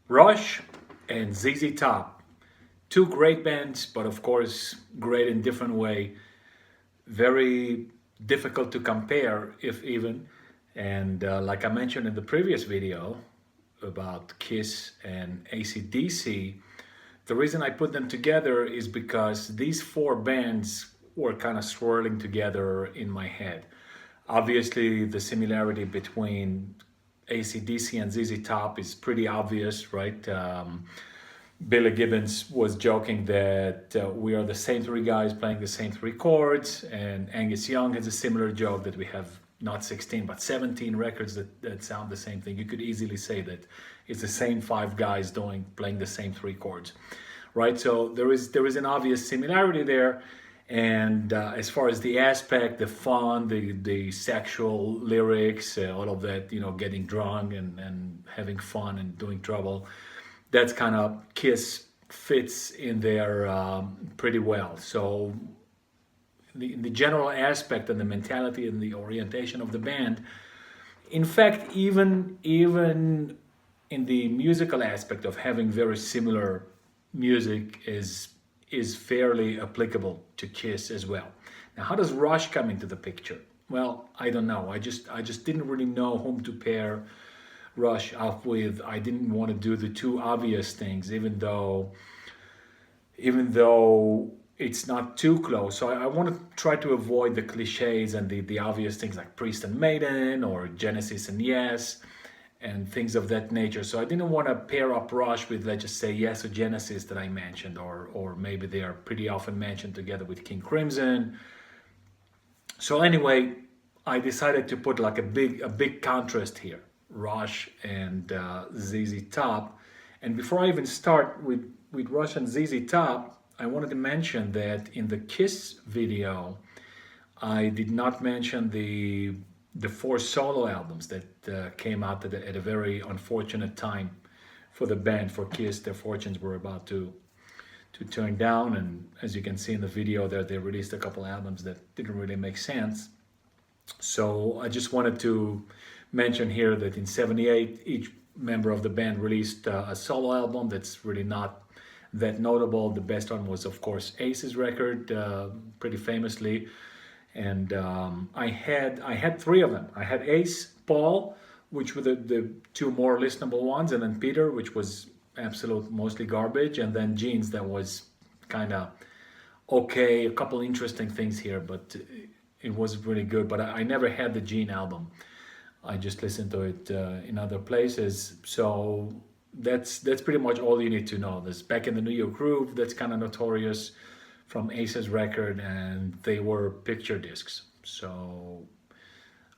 Rush and ZZ Top, two great bands, but of course great in different way. Very difficult to compare, if even. And like I mentioned in the previous video about Kiss and AC/DC, the reason I put them together is because these four bands were kind of swirling together in my head. Obviously, the similarity between AC/DC and ZZ Top is pretty obvious, right? Billy Gibbons was joking that we are the same three guys playing the same three chords, and Angus Young has a similar joke that we have not 16 but 17 records that sound the same thing. You could easily say that it's the same five guys playing the same three chords, right? So there is an obvious similarity there. And as far as the aspect, the fun, the sexual lyrics, all of that, getting drunk and having fun and doing trouble, that's kind of Kiss fits in there pretty well. So the general aspect and the mentality and the orientation of the band, in fact, even in the musical aspect of having very similar music is fairly applicable to Kiss as well. Now, how does Rush come into the picture? Well, I don't know. I just didn't really know whom to pair Rush up with. I didn't want to do the two obvious things, even though it's not too close. So I want to try to avoid the cliches and the obvious things like Priest and Maiden or Genesis and Yes and things of that nature. So I didn't want to pair up Rush with, let's just say, Yes or Genesis that I mentioned, or maybe they are pretty often mentioned together with King Crimson. So anyway, I decided to put like a big contrast here, Rush and ZZ Top. And before I even start with Rush and ZZ Top, I wanted to mention that in the Kiss video, I did not mention the four solo albums that came out at a very unfortunate time for the band, for Kiss. Their fortunes were about to turn down, and as you can see in the video there, they released a couple albums that didn't really make sense. So I just wanted to mention here that in '78, each member of the band released a solo album that's really not that notable. The best one was, of course, Ace's record, pretty famously. And I had three of them. I had Ace, Paul, which were the two more listenable ones, and then Peter, which was absolute mostly garbage, and then Jeans, that was kind of okay, a couple interesting things here, but it wasn't really good. But I never had the Gene album. I just listened to it in other places. So that's pretty much all you need to know. This Back in the New York Groove, that's kind of notorious from Ace's record, and they were picture discs. So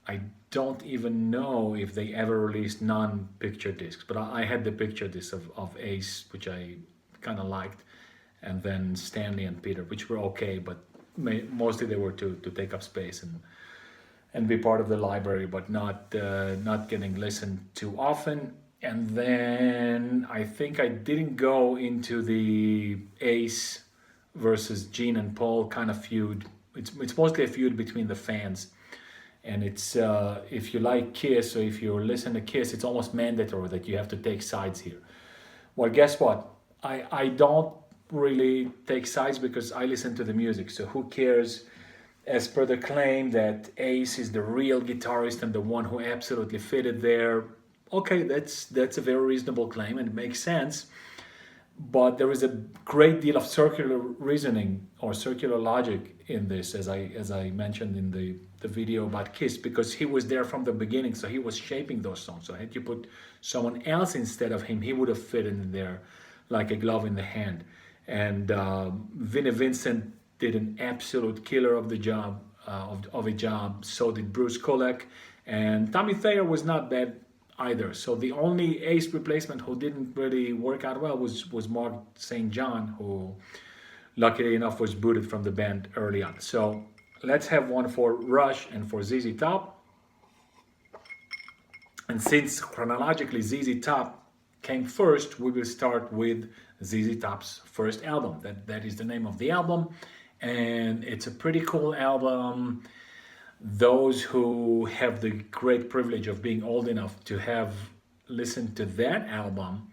I don't even know if they ever released non-picture discs, but I had the picture disc of Ace, which I kind of liked, and then Stanley and Peter, which were okay, but mostly they were to take up space and be part of the library, but not getting listened to often. And then I think I didn't go into the Ace versus Gene and Paul kind of feud. It's mostly a feud between the fans, and it's if you like Kiss or if you listen to Kiss, it's almost mandatory that you have to take sides here. Well, guess what? I don't really take sides because I listen to the music. So who cares? As per the claim that Ace is the real guitarist and the one who absolutely fitted there, okay, that's a very reasonable claim and it makes sense. But there is a great deal of circular reasoning or circular logic in this, as I mentioned in the video about Kiss, because he was there from the beginning, so he was shaping those songs. So had you put someone else instead of him, he would have fit in there like a glove in the hand. And Vinnie Vincent did an absolute killer of the job of a job. So did Bruce Kulick, and Tommy Thayer was not bad either. So the only Ace replacement who didn't really work out well was Mark St. John, who luckily enough was booted from the band early on. So let's have one for Rush and for ZZ Top. And since chronologically ZZ Top came first, we will start with ZZ Top's first album. That is the name of the album, and it's a pretty cool album. Those who have the great privilege of being old enough to have listened to that album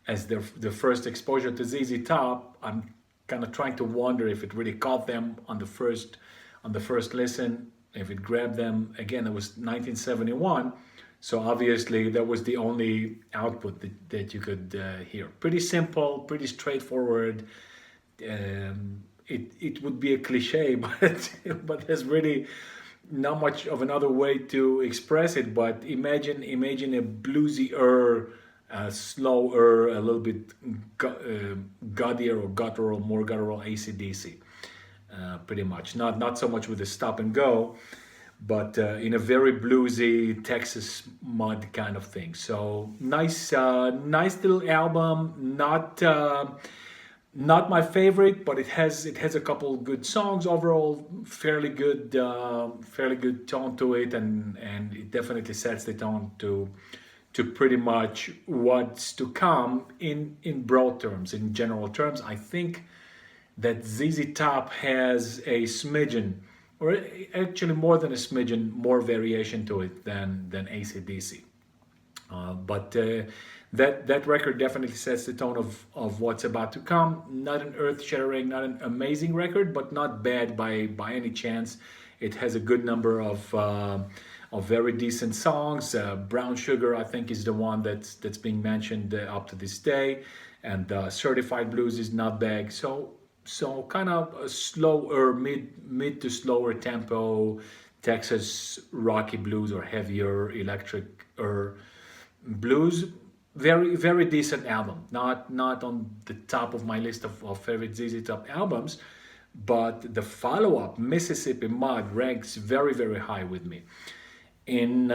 as the first exposure to ZZ Top. I'm kind of trying to wonder if it really caught them on the first listen, if it grabbed them. Again, it was 1971, so obviously that was the only output that you could hear. Pretty simple, pretty straightforward. It would be a cliche, but there's really not much of another way to express it. But imagine a bluesy slower, a little bit guttier or guttural, more guttural AC/DC. Pretty much, not so much with the stop and go, but in a very bluesy Texas mud kind of thing. So nice little album. Not my favorite, but it has a couple good songs overall. Fairly good tone to it, and it definitely sets the tone to pretty much what's to come in broad terms, in general terms. I think that ZZ Top has a smidgen, or actually more than a smidgen, more variation to it than AC/DC. But that record definitely sets the tone of what's about to come. Not an earth-shattering, not an amazing record, but not bad by any chance. It has a good number of very decent songs. Brown Sugar, I think, is the one that's being mentioned up to this day, and Certified Blues is not bad. So kind of a slower, mid to slower tempo Texas rocky blues or heavier electric or blues. Very decent album. Not on the top of my list of favorite ZZ Top albums, but the follow-up, Mississippi Mud, ranks very high with me. In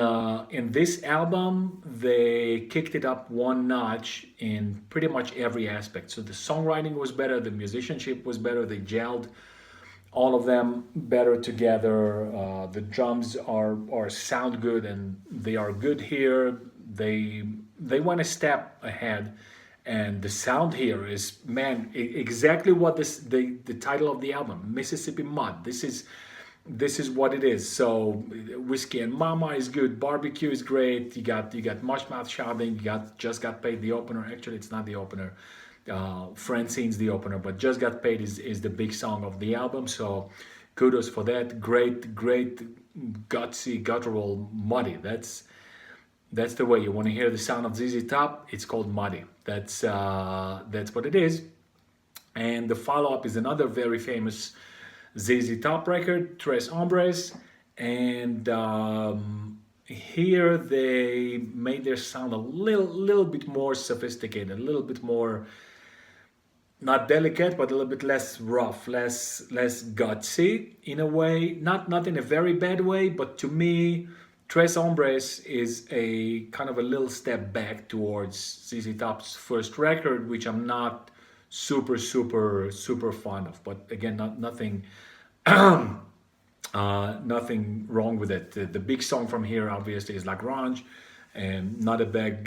this album, they kicked it up one notch in pretty much every aspect. So the songwriting was better, the musicianship was better, they gelled all of them better together. The drums are sound good, and they are good here. They went a step ahead, and the sound here is, man, exactly what the title of the album, Mississippi Mud. This is what it is. So Whiskey and Mama is good, Barbecue is great. You got Mushmouth Shopping, you got Just Got Paid, the opener. Actually, it's not the opener. Francine's the opener, but Just Got Paid is the big song of the album. So kudos for that. Great gutsy, guttural, muddy. That's the way you want to hear the sound of ZZ Top. It's called Muddy. That's what it is. And the follow-up is another very famous ZZ Top record, Tres Hombres, and here they made their sound a little bit more sophisticated, a little bit more, not delicate, but a little bit less rough, less gutsy in a way. Not in a very bad way, but to me, Tres Hombres is a kind of a little step back towards ZZ Top's first record, which I'm not super fond of. But again, nothing nothing wrong with it. The big song from here obviously is Lagrange, and not a bad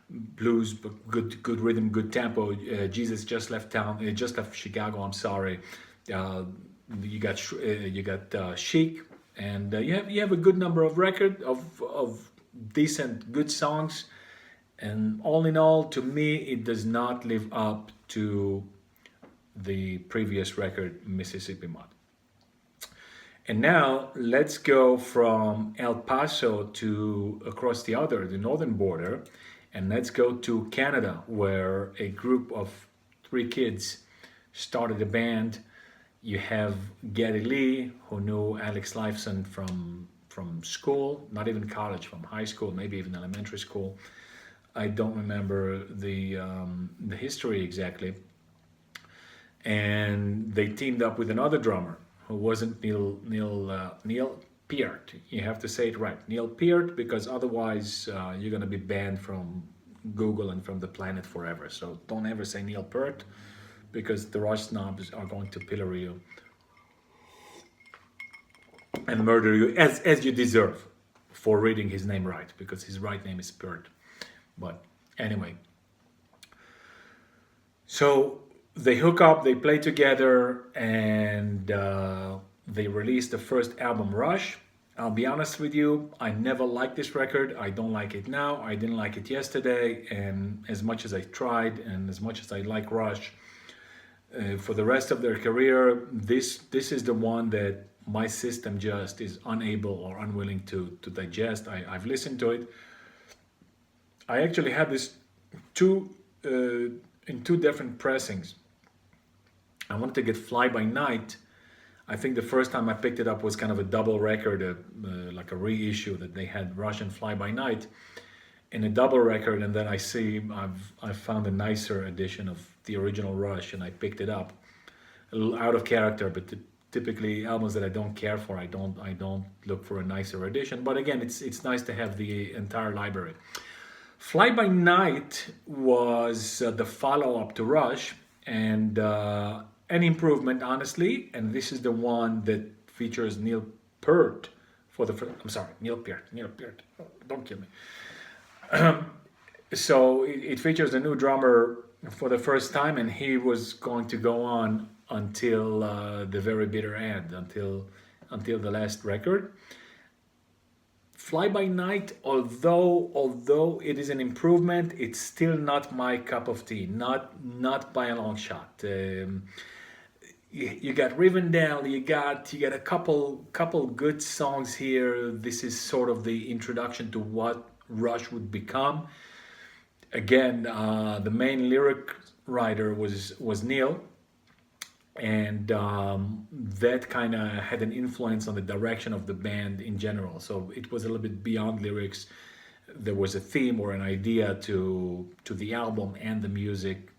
blues, but good rhythm, good tempo. Jesus just left town, just left Chicago. I'm sorry. You got Chic, and you have a good number of record of decent, good songs. And all in all, to me, it does not live up to the previous record, Mississippi Mud. And now let's go from El Paso to across the northern border, and let's go to Canada, where a group of 3 kids started a band. You have Geddy Lee, who knew Alex Lifeson from school, not even college, from high school, maybe even elementary school. I don't remember the history exactly. And they teamed up with another drummer who wasn't Neil Peart. You have to say it right, Neil Peart, because otherwise you're gonna be banned from Google and from the planet forever. So don't ever say Neil Peart, because the Rush snobs are going to pillory you and murder you as you deserve for reading his name right, because his right name is Peart. But anyway, so they hook up, they play together, and they released the first album, Rush. I'll be honest with you, I never liked this record. I don't like it now. I didn't like it yesterday. And as much as I tried and as much as I like Rush, for the rest of their career, this is the one that my system just is unable or unwilling to digest. I've listened to it. I actually had this two in two different pressings. I wanted to get Fly By Night. I think the first time I picked it up was kind of a double record, like a reissue that they had Russian Fly By Night in a double record, and then I've found a nicer edition of the original Rush, and I picked it up. A little out of character, but typically albums that I don't care for, I don't look for a nicer edition. But again, it's nice to have the entire library. Fly By Night was the follow-up to Rush, and an improvement, honestly. And this is the one that features Neil Peart for the first. I'm sorry, Neil Peart. Neil Peart. Oh, don't kill me. So it features a new drummer for the first time, and he was going to go on until the very bitter end, until the last record. Fly By Night, although it is an improvement, it's still not my cup of tea. Not by a long shot. You got Rivendell, you got a couple good songs here. This is sort of the introduction to what Rush would become. Again, the main lyric writer was Neil, and that kind of had an influence on the direction of the band in general. So it was a little bit beyond lyrics. There was a theme or an idea to the album and the music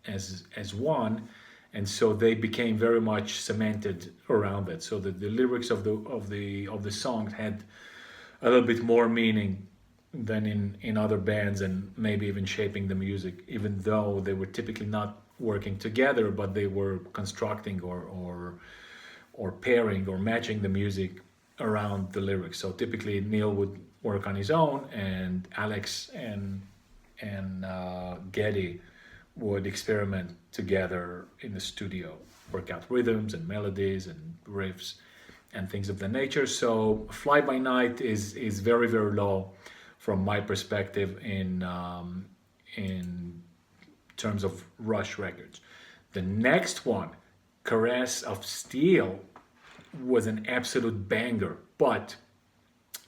as one, and so they became very much cemented around it. So the lyrics of the songs had a little bit more meaning than in other bands, and maybe even shaping the music, even though they were typically not working together, but they were constructing or pairing or matching the music around the lyrics. So typically Neil would work on his own, and Alex and Geddy would experiment together in the studio, work out rhythms and melodies and riffs and things of the nature. So Fly By Night is very, very low from my perspective in terms of Rush records. The next one, Caress of Steel, was an absolute banger. But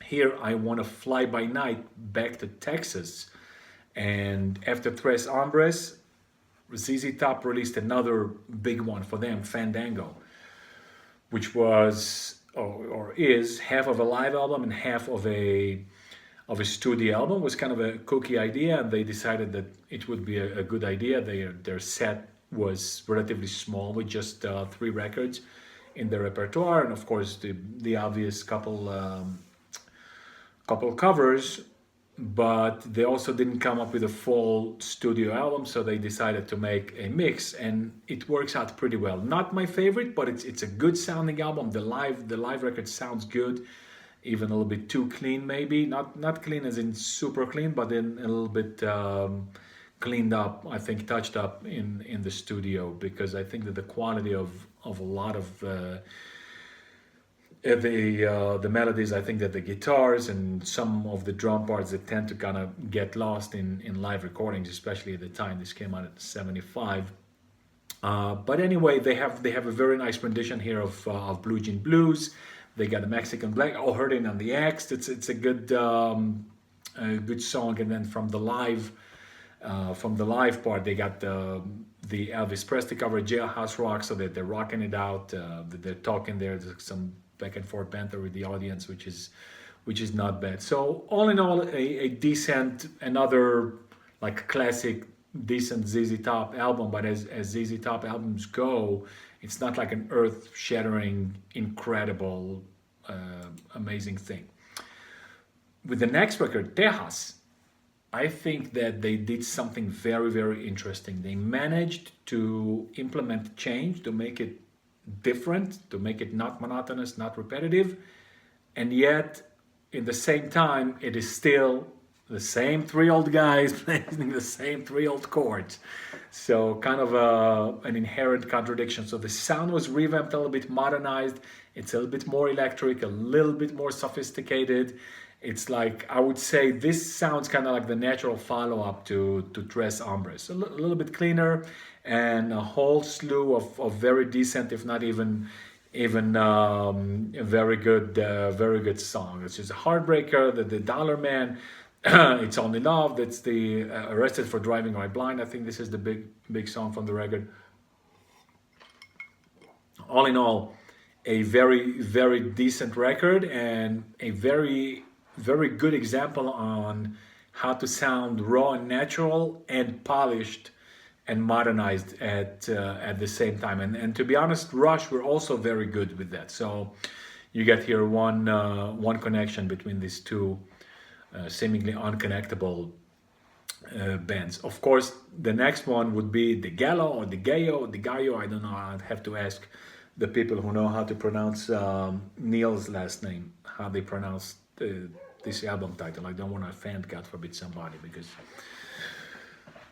here I want to fly by night back to Texas. And after Tres Hombres, ZZ Top released another big one for them, Fandango, which was or is half of a live album and half of a studio album. It was kind of a kooky idea, and they decided that it would be a good idea. Their set was relatively small with just 3 records in their repertoire, and of course the obvious couple covers. But they also didn't come up with a full studio album, so they decided to make a mix, and it works out pretty well. Not my favorite, but it's a good sounding album. The live record sounds good, even a little bit too clean, maybe not clean as in super clean, but then a little bit cleaned up. I think touched up in the studio, because I think that the quality of a lot of the melodies, I think that the guitars and some of the drum parts that tend to kind of get lost in live recordings, especially at the time this came out at 75. But anyway, they have a very nice rendition here of Blue Jean Blues. They got a Mexican Black, Oh Hurting on the Axe. It's a good song. And then from the live part, they got the Elvis Presley cover, Jailhouse Rock, so that they're rocking it out. They're talking there. There's some back and forth banter with the audience, which is not bad. So all in all, a decent, another like classic, decent ZZ Top album. But as ZZ Top albums go, it's not like an earth-shattering, incredible, amazing thing. With the next record, Tejas, I think that they did something very, very interesting. They managed to implement change, to make it different, to make it not monotonous, not repetitive, and yet in the same time it is still the same three old guys playing the same three old chords. So kind of an inherent contradiction. So the sound was revamped, a little bit modernized. It's a little bit more electric, a little bit more sophisticated. It's like, I would say this sounds kind of like the natural follow-up to Tres Hombres. A little bit cleaner, and a whole slew of very decent, if not even a very good song. It's just a heartbreaker. The Dollar Man, It's Only Love. That's the Arrested for Driving While Blind. I think this is the big song from the record. All in all, a very decent record, and a very good example on how to sound raw and natural and polished and modernized at the same time. And to be honest, Rush were also very good with that. So you get here one connection between these two seemingly unconnectable bands. Of course, the next one would be the Gallo or the Gayo, the Gayo. I don't know. I'd have to ask the people who know how to pronounce Neil's last name, how they pronounce this album title. I don't want to offend, God forbid, somebody, because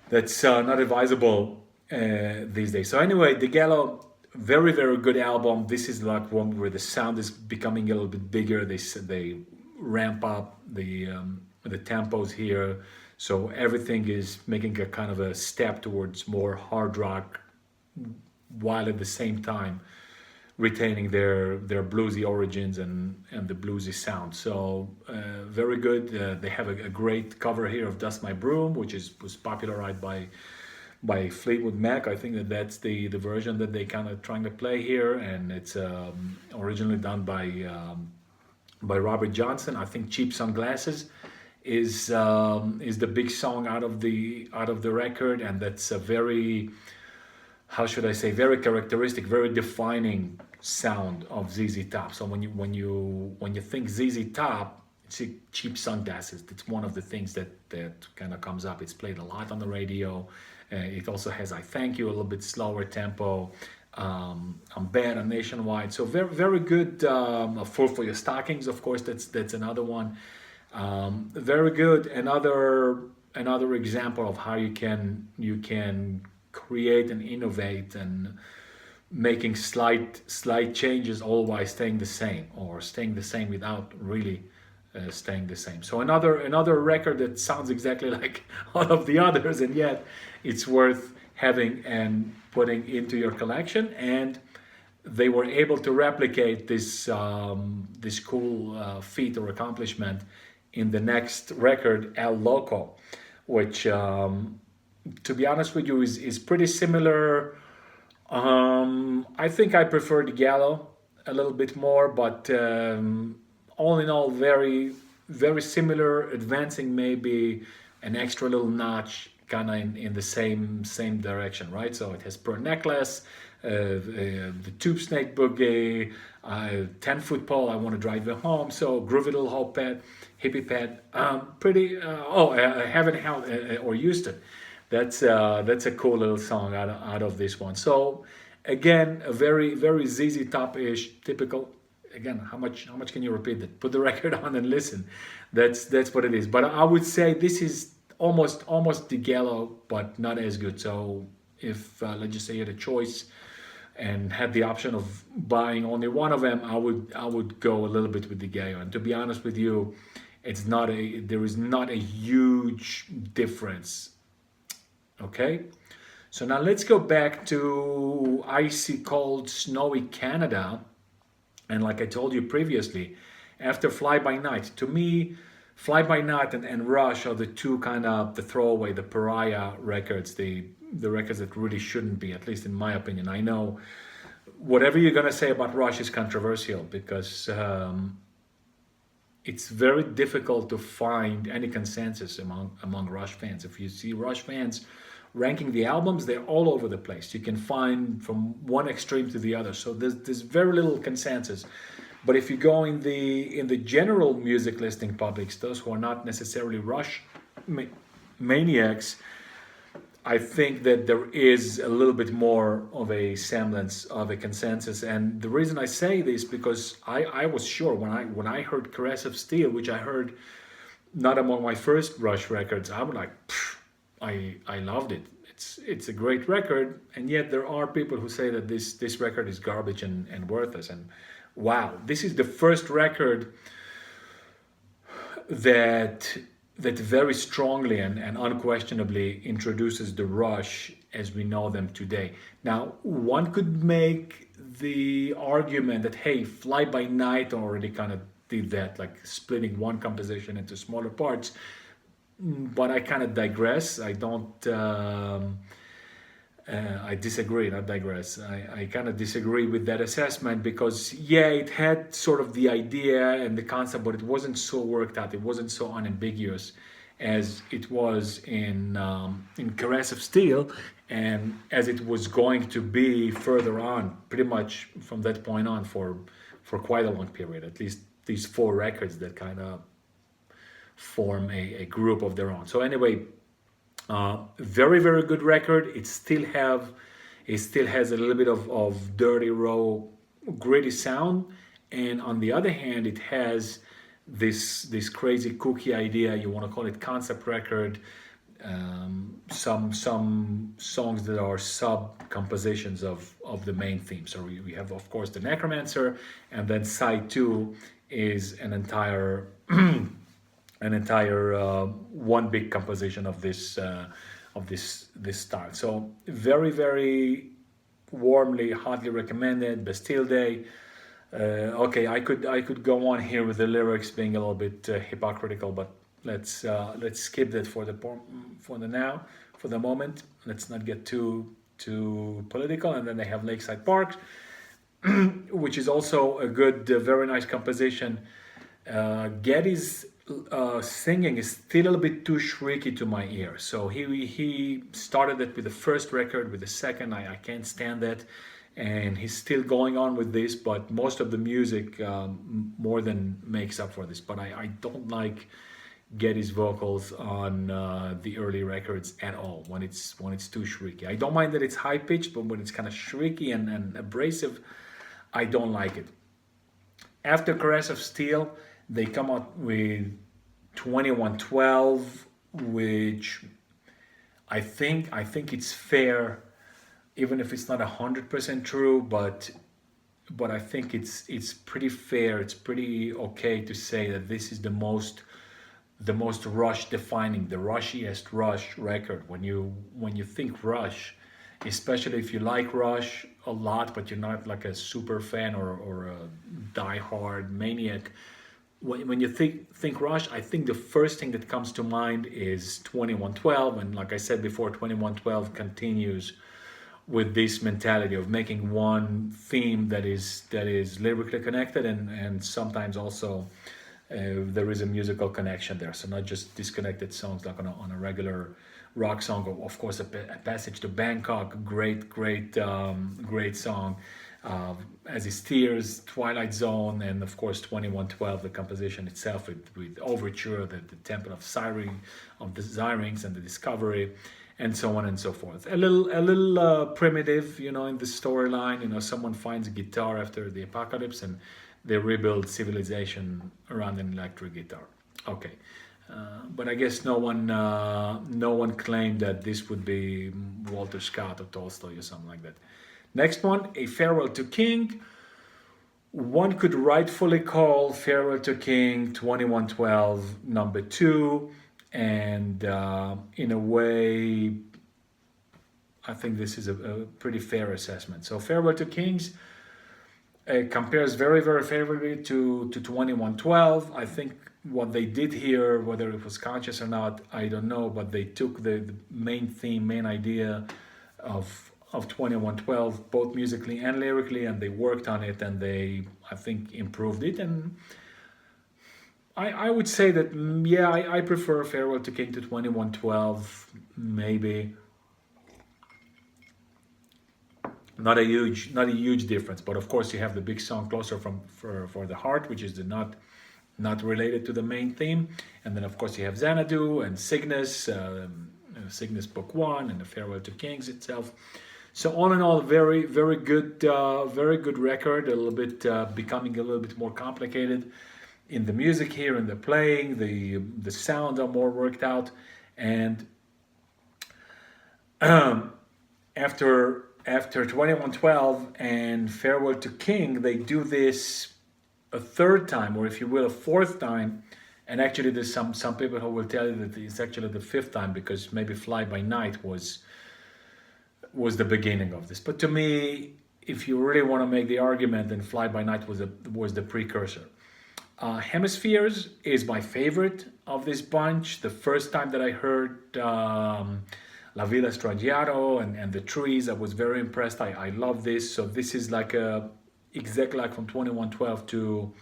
that's not advisable these days. So anyway, the Gallo, very good album. This is like one where the sound is becoming a little bit bigger. They ramp up the tempos here, so everything is making a kind of a step towards more hard rock, while at the same time retaining their bluesy origins and the bluesy sound. So very good. They have a great cover here of Dust My Broom, which was popularized by Fleetwood Mac. I think that's the version that they kind of trying to play here, and it's originally done by Robert Johnson. I think Cheap Sunglasses is the big song out of the record, and that's a very, how should I say, very characteristic, very defining sound of ZZ Top. So when you think ZZ Top, see Cheap Sunglasses. It's one of the things that kind of comes up. It's played a lot on the radio. It also has I Thank You, a little bit slower tempo. I'm Bad on Nationwide. So very good. Full for Your Stockings, of course. That's another one. Very good. Another example of how you can create and innovate and making slight changes, all while staying the same, or staying the same without really staying the same. So another record that sounds exactly like all of the others, and yet it's worth having and putting into your collection. And they were able to replicate this cool feat or accomplishment in the next record, El Loco, which to be honest with you is pretty similar. I think I prefer the Gallo a little bit more, but all in all, very similar, advancing maybe an extra little notch kind of in the same direction, right? So it has Pearl Necklace, the Tube Snake Boogie, 10-foot pole, I Want to Drive You Home, so Groovy Little Hope Pet, Hippie Pet, pretty, Haven't Held or Used It. That's a cool little song out of this one. So again, a very ZZ Top-ish, typical. Again, how much can you repeat that? Put the record on and listen. That's what it is. But I would say this is almost the Gallo, but not as good. So if let's just say you had a choice and had the option of buying only one of them, I would go a little bit with the Gallo. And to be honest with you, there is not a huge difference. Okay, so now let's go back to icy cold snowy Canada. And like I told you previously, after Fly By Night, to me, Fly By Night and Rush are the two kind of the throwaway, the pariah records, the records that really shouldn't be, at least in my opinion. I know whatever you're gonna say about Rush is controversial, because it's very difficult to find any consensus among Rush fans. If you see Rush fans ranking the albums, they're all over the place. You can find from one extreme to the other. So there's very little consensus. But if you go in the general music listing publics, those who are not necessarily Rush maniacs, I think that there is a little bit more of a semblance of a consensus. And the reason I say this, because I was sure when I heard Caress of Steel, which I heard not among my first Rush records. I'm like, "Pff, I loved it. It's a great record, and yet there are people who say that this record is garbage and worthless. And wow, this is the first record that very strongly and unquestionably introduces the Rush as we know them today. Now, one could make the argument that hey, Fly By Night already kind of did that, like splitting one composition into smaller parts. But I kind of digress. I don't. I disagree, not digress. I kind of disagree with that assessment because, yeah, it had sort of the idea and the concept, but it wasn't so worked out. It wasn't so unambiguous as it was in Caress of Steel, and as it was going to be further on, pretty much from that point on for quite a long period. At least these four records that kind of form a group of their own. So anyway, very very good record. It still has a little bit of dirty raw gritty sound, and on the other hand it has this crazy kooky idea, you want to call it concept record, some songs that are sub compositions of the main theme. So we have of course the Necromancer, and then side 2 is an entire one big composition of this style. So very very warmly, hotly recommended. Bastille Day. Okay, I could go on here with the lyrics being a little bit hypocritical, but let's skip that for the moment. Let's not get too political. And then they have Lakeside Park, which is also a good, very nice composition. Geddy's singing is still a little bit too shrieky to my ear. So he started it with the first record. With the second, I can't stand that, and he's still going on with this. But most of the music more than makes up for this. But I don't like Geddy's vocals on the early records at all when it's too shrieky. I don't mind that it's high pitched, but when it's kind of shrieky and abrasive, I don't like it. After Caress of Steel, they come out with 2112, which I think it's fair, even if it's not 100% true, but I think it's pretty fair. It's pretty okay to say that this is the most Rush defining, the rushiest Rush record. When you think Rush, especially if you like Rush a lot, but you're not like a super fan or a diehard maniac, when you think Rush, I think the first thing that comes to mind is 2112, and like I said before, 2112 continues with this mentality of making one theme that is lyrically connected, and sometimes also there is a musical connection there. So not just disconnected songs like on a regular rock song. Of course, a Passage to Bangkok, great song. As His Tears, Twilight Zone, and of course 2112, the composition itself with Overture, the Temple of the Syrinx and the Discovery, and so on and so forth. A little primitive, in the storyline. Someone finds a guitar after the apocalypse, and they rebuild civilization around an electric guitar. Okay, but I guess no one claimed that this would be Walter Scott or Tolstoy or something like that. Next one, A Farewell to King. One could rightfully call Farewell to King 2112 number 2, and in a way, I think this is a pretty fair assessment. So Farewell to Kings compares very, very favorably to 2112. I think what they did here, whether it was conscious or not, I don't know, but they took the main theme, main idea of 2112, both musically and lyrically, and they worked on it, and they, I think, improved it. And I would say that, yeah, I prefer Farewell to King to 2112, maybe. Not a huge difference, but of course you have the big song Closer for the Heart, which is not related to the main theme, and then of course you have Xanadu and Cygnus, Cygnus Book 1, and the Farewell to Kings itself. So all in all, very good record. A little bit becoming a little bit more complicated in the music here, in the playing, the sounds are more worked out. And after 2112 and Farewell to King, they do this a third time, or if you will, a fourth time. And actually, there's some people who will tell you that it's actually the fifth time, because maybe Fly By Night was the beginning of this. But to me, if you really want to make the argument, then Fly By Night was the precursor. Hemispheres is my favorite of this bunch. The first time that I heard La Villa Strangiato and the trees, I was very impressed. I love this. So this is like exactly like from 2112 to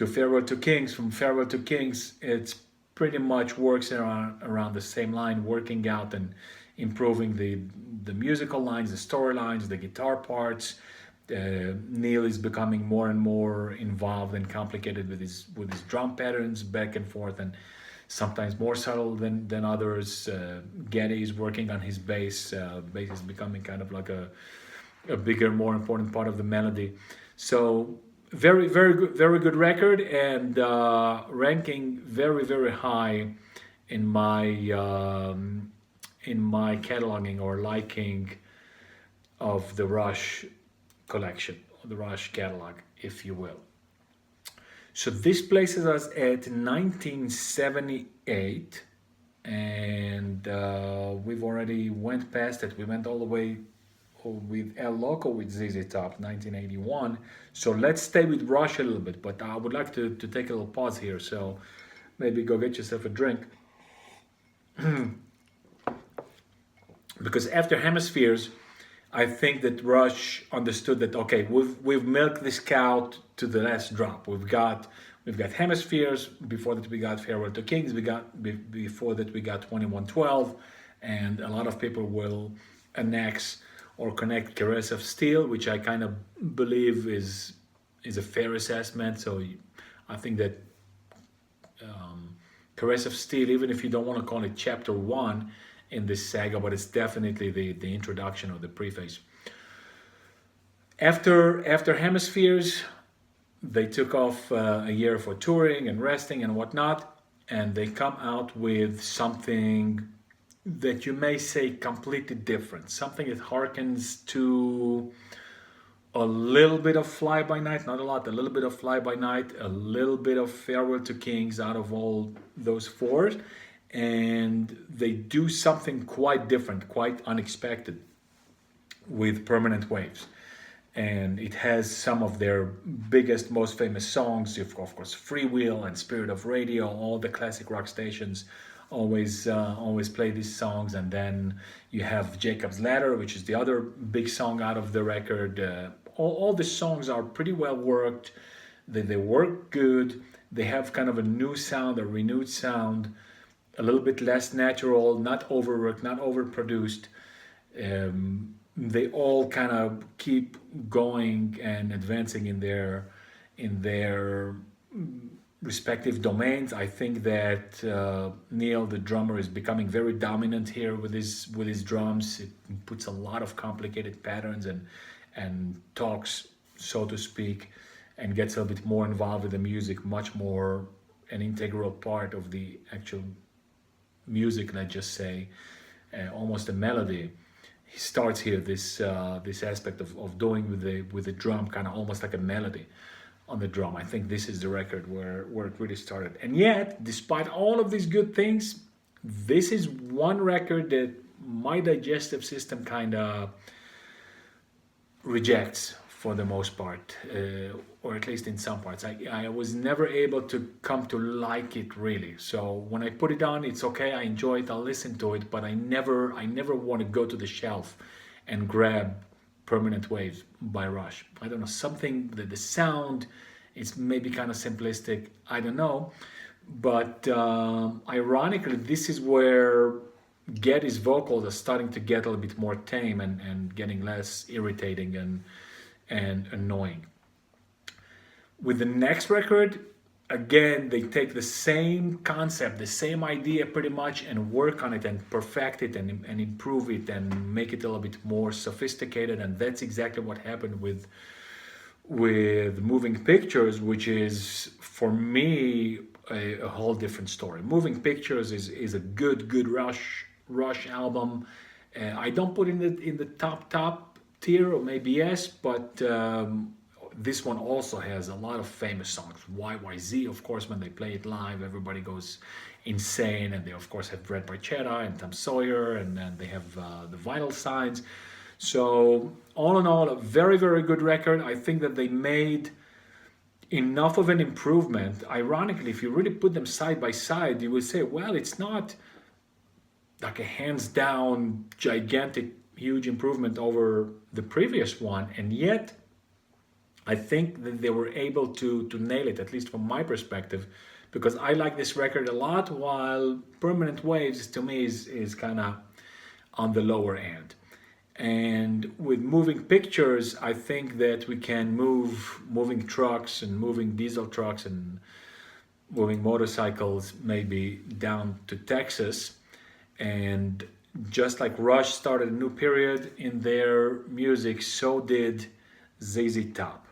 Farewell to Kings. From Farewell to Kings, it's pretty much works around the same line, working out and improving the musical lines, the storylines, the guitar parts. Neil is becoming more and more involved and complicated with his drum patterns back and forth, and sometimes more subtle than others. Geddy is working on his bass. Bass is becoming kind of like a bigger, more important part of the melody. So very good record, and ranking very high in my cataloging or liking of the Rush collection, the Rush catalog, if you will. So this places us at 1978, and we've already went past it. We went all the way with El Loco with ZZ Top, 1981. So let's stay with Rush a little bit, but I would like to take a little pause here. So maybe go get yourself a drink. Because after Hemispheres, I think that Rush understood that, okay, we've milked this cow to the last drop. We've got Hemispheres. Before that, we got Farewell to Kings. Before that, we got 2112, and a lot of people will annex or connect Caress of Steel, which I kind of believe is a fair assessment. So I think that Caress of Steel, even if you don't want to call it chapter 1 in this saga, but it's definitely the introduction or the preface. After Hemispheres, they took off a year for touring and resting and whatnot, and they come out with something that you may say completely different, something that harkens to a little bit of Fly By Night, not a lot, a little bit of Fly By Night, a little bit of Farewell to Kings out of all those four, and they do something quite different, quite unexpected with Permanent Waves. And it has some of their biggest, most famous songs, of course, Freewheel and Spirit of Radio. All the classic rock stations always play these songs. And then you have Jacob's Ladder, which is the other big song out of the record. All the songs are pretty well worked. They work good. They have kind of a new sound, a renewed sound, a little bit less natural, not overworked, not overproduced. They all kind of keep going and advancing in their respective domains. I think that Neil, the drummer, is becoming very dominant here with his drums. It puts a lot of complicated patterns and talks, so to speak, and gets a little bit more involved with the music, much more an integral part of the actual music, let's just say, almost a melody. He starts here this aspect of doing with the drum, kind of almost like a melody on the drum. I think this is the record where it really started. And yet, despite all of these good things, this is one record that my digestive system kind of rejects for the most part, or at least in some parts. I was never able to come to like it really. So when I put it on, it's okay, I enjoy it, I'll listen to it, but I never want to go to the shelf and grab Permanent Waves by Rush. I don't know, something, the sound, it's maybe kind of simplistic, I don't know. But ironically, this is where Geddy's vocals are starting to get a little bit more tame and getting less irritating and annoying. With the next record, again, they take the same concept, the same idea pretty much, and work on it and perfect it and improve it and make it a little bit more sophisticated. And that's exactly what happened with with Moving Pictures, which is for me a whole different story. Moving Pictures is a good Rush album. I don't put in the top tier, or maybe yes, but this one also has a lot of famous songs. YYZ, of course, when they play it live, everybody goes insane, and they of course have Red Barchetta and Tom Sawyer, and then they have the Vital Signs. So all in all, a very good record. I think that they made enough of an improvement. Ironically, if you really put them side by side, you would say, well, it's not like a hands down gigantic huge improvement over the previous one, and yet I think that they were able to nail it, at least from my perspective, because I like this record a lot, while Permanent Waves to me is kind of on the lower end. And with Moving Pictures, I think that we can move moving trucks and moving diesel trucks and moving motorcycles maybe down to Texas. And just like Rush started a new period in their music, so did ZZ Top.